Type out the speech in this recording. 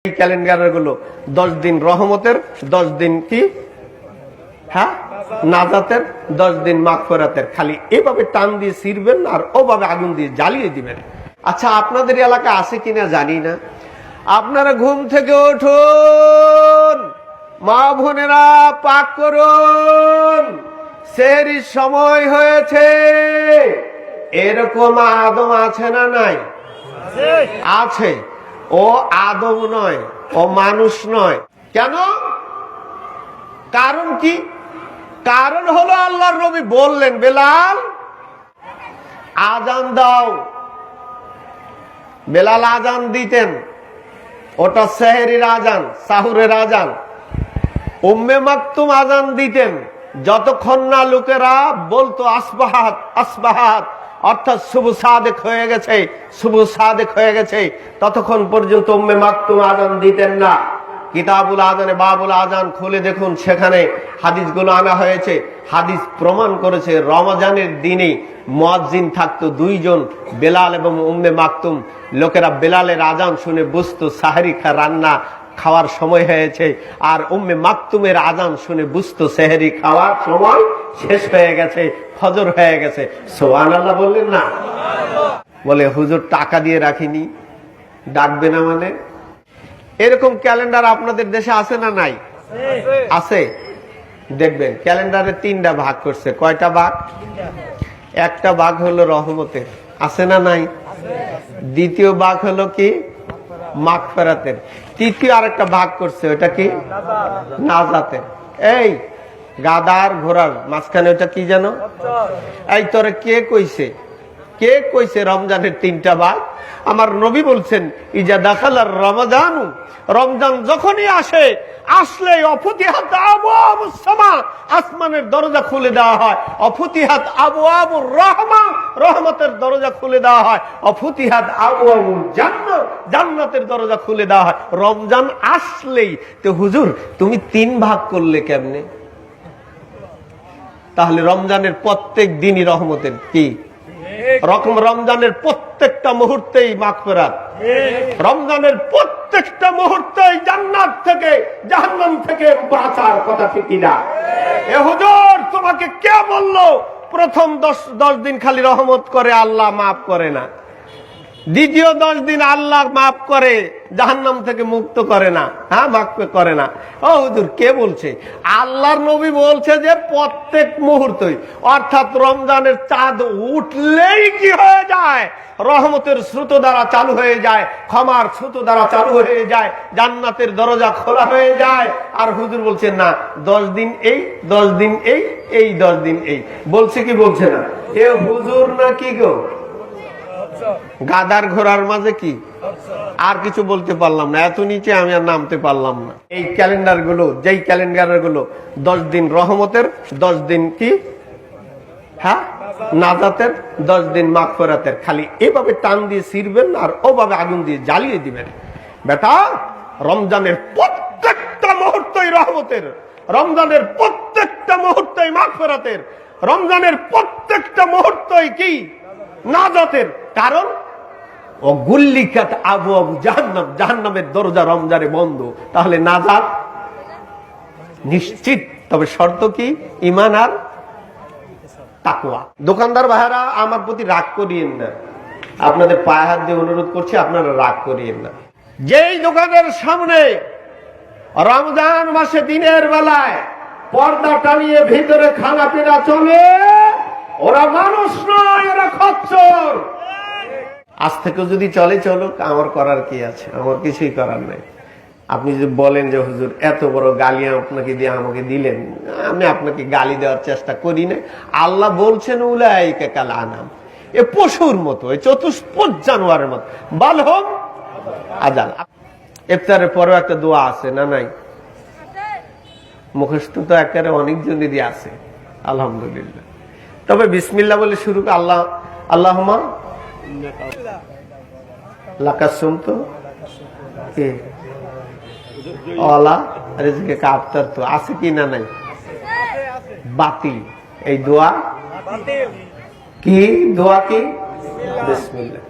এই ক্যালেন্ডার গুলো 10 দিন রহমতের, 10 দিন কি হ্যাঁ নাজাতের, 10 দিন মাগফিরাতের। খালি এভাবে টান দিয়ে ছিড়বেন আর ওভাবে আগুন দিয়ে জ্বালিয়ে দিবেন। আচ্ছা, আপনাদের এলাকা আছে কিনা জানি না। আপনারা ঘুম থেকে উঠুন, মা বোনেরা পাক করুন, সেহরির সময় হয়েছে। এরকম আদম আছে না নাই? আছে। ও আদম নয়, ও মানুষ নয়। কেন? কারণ কি? কারণ হলো আল্লাহর নবী বললেন, বেলাল আজান দাও। বেলাল আজান দিতেন, ওটা সেহরির আজান, সাহুরের আজান। উম্মে মাকতুম আজান দিতেন যতক্ষণ না লোকেরা বলতো আসবাহাত আসবাহাত, অর্থাৎ শুভ সাদেক হয়ে গেছে, শুভ সাদেক হয়ে গেছে, ততক্ষণ পর্যন্ত উম্মে মাকতুম আজান দিতেন না। কিতাবুল আজানে বাবুল আজান খুলে দেখুন, সেখানে হাদিসগুলো আনা হয়েছে। হাদিস প্রমাণ করেছে রমজানের দিনে মুয়াজ্জিন থাকতো 2 জন, বেলাল এবং উম্মে মাকতুম। লোকেরা বেলালের আজান শুনে বুঝতো সাহরি রান্না খাওয়ার সময় হয়েছে, আর উম্মে মাকতুমের আজান শুনে বুঝতো সেহরি খাওয়ার সময় শেষ হয়ে গেছে, ফজর হয়ে গেছে। সুবহানাল্লাহ বললেন না? বলে হুজুর টাকা দিয়ে রাখিনি, ডাকবে না মানে? এরকম ক্যালেন্ডার আপনাদের দেশে আছে না নাই? আছে। দেখবেন ক্যালেন্ডারে 3টা ভাগ করছে। কয়টা ভাগ? একটা ভাগ হলো রহমতের, আছে না নাই? দ্বিতীয় ভাগ হলো কি? মাগফিরাতের। তৃতীয় আরেকটা ভাগ করছে, ওটা কি? নাজাতের। এই গাদার ঘোড়ার মাঝখানে ওটা কি জানো? এই তোরে কে কইছে? কে কইছে রমজানের 3টা ভাগ? আমার নবী বলছেন, ইজা দাখালার রমাদানু, রমজান যখনই আসে, আসলে অফুতিহাত আবওয়াবুস সামা, আসমানের দরজা খুলে দেওয়া হয়। অফুতিহাত আবওয়াবুর রাহমা, রহমতের দরজা খুলে দেওয়া হয়। অফুতিহাত আবওয়াবুল জান্নাত, জান্নাতের দরজা খুলে দেওয়া হয় রমজান আসলেই। তো হুজুর তুমি 3 ভাগ করলে কেমনে? তাহলে রমজানের প্রত্যেক দিনই রহমতের কি রকম, রমজানের প্রত্যেকটা মুহূর্তেই মাগফিরাত, রমজানের প্রত্যেকটা মুহূর্তেই জান্নাত থেকে জাহান্নাম থেকে বাঁচার কথা, ঠিক না? এ হুজুর তোমাকে কে বললো প্রথম 10 দিন খালি রহমত করে, আল্লাহ মাফ করে না? দ্বিতীয় 10 দিন আল্লাহ মাফ করে, জাহান্নাম থেকে মুক্ত করে না? হ্যাঁ, মাফ করে না। ও হুজুর কে বলছে? আল্লাহর নবী বলছে যে প্রত্যেক মুহূর্তে, অর্থাৎ রমজানের চাঁদ উঠলেই কি হয়ে যায়? রহমতের স্রোত দ্বারা চালু হয়ে যায়, ক্ষমার স্রোত দ্বারা চালু হয়ে যায়, জান্নাতের দরজা খোলা হয়ে যায়। আর হুজুর বলছেন না 10 দিন এই, 10 দিন এই, এই 10 দিন এই। বলছে কি বলছে না? এ হুজুর না কি গো? গাদার ঘোড়ার মাঝে কি আর কিছু বলতে পারলাম না, এত নিচে আমি আর নামতে পারলাম না। এই ক্যালেন্ডার গুলো, যেই ক্যালেন্ডার গুলো 10 দিন রহমতের, 10 দিন কি হ্যাঁ নাজাতের, 10 দিন মাগফিরাতের। খালি এভাবে টান দিয়ে ছিড়বেন আর ওভাবে আগুন দিয়ে জ্বালিয়ে দিবেন। বেটা, রমজানের প্রত্যেকটা মুহূর্তই রহমতের, রমজানের প্রত্যেকটা মুহূর্তই মাগফিরাতের, রমজানের প্রত্যেকটা মুহূর্তই কি নাজাতের। কারণ ও গুল্লিকাত আবওয়াবু জাহান্নাম, জাহান্নামের দরজা রমজানে বন্ধ। তাহলে নাজাত নিশ্চিত। তবে শর্ত কি? ঈমান আর তাকওয়া। দোকানদার ভাইরা আমার প্রতি রাগ করিয়েন না, আপনাদের পায়ে হাত দিয়ে অনুরোধ করছি, আপনারা রাগ করিয়েন না। যেই দোকানের সামনে রমজান মাসে দিনের বেলায় পর্দা টানিয়ে ভিতরে খানা পিনা চলে, ওরা মানুষ নয়, ওরা খচ্চর। আজ থেকে যদি চলে চলুক, আমার করার কি আছে? আমার কিছুই করার নাই। আপনি যদি বলেন যে হুজুর এত বড় গালি আপনাকে দিয়ে আমাকে দিলেন, আমি আপনাকে গালি দেওয়ার চেষ্টা করি না। আল্লাহ বলছেন উলাইকা কাল আনাম, এ পশুর মতো, এ চতুষ্পদ জানোয়ারের মতো, বালহম আযাল। ইফতারের পরেও একটা দোয়া আছে না নাই? মুখস্থ তো একেবারে অনেকজনেরই আছে, আলহামদুলিল্লাহ। তবে বিসমিল্লাহ বলে শুরু। আল্লাহ আল্লাহুম্মা লাকাস সুমতু কি ওয়ালা রিজকে কা আফতারতু, আছে কি না নাই? বাতিল। এই দোয়া কি? দোয়া কি? বিসমিল্লাহ।